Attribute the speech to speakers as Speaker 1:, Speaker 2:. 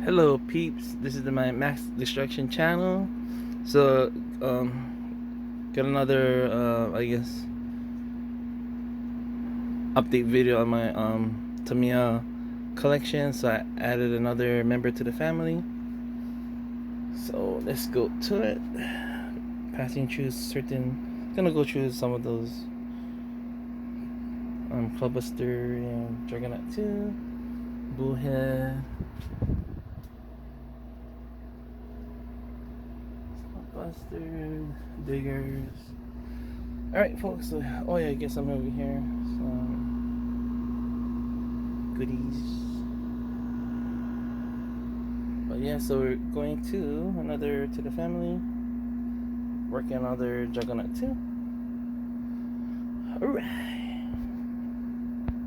Speaker 1: Hello peeps, this is my Max Destruction channel. So got another I guess update video on my Tamiya collection. So I added another member to the family. So let's go to it. Passing through gonna go through some of those Clubbuster and Juggernaut 2, Bullhead, Buster, Diggers. Alright folks, so, oh yeah, I guess I'm over here. Some goodies. But yeah, so we're going to another to the family. Working on another Juggernaut 2. Alright.